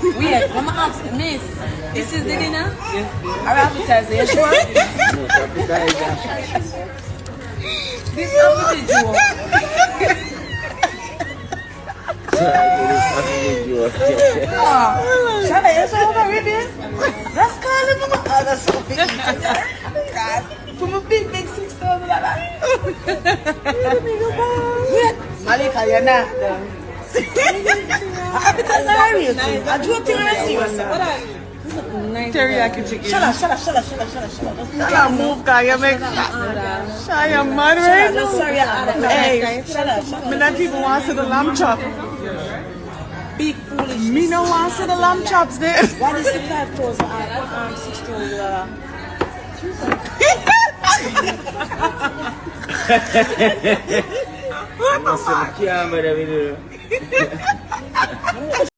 Wait, Mama ask Miss, this is the dinner? Yes. Our appetizer, you sure? No, appetizer. This appetizer. Shall I answer over with this? Let's call him Mama. Oh, that's so big. From a big, big $6,000. Malika, you're not. Appetizer, are you? I do a thing on serious. Teriyaki chicken. Shut up. Shut move, guy. You make shy your mad right now. Sorry, Hey, shut up. me not even want to see the lamb chop. Big foolish. Me no want to see the lamb chops there. What is the 5,000 $6,000? What the fuck?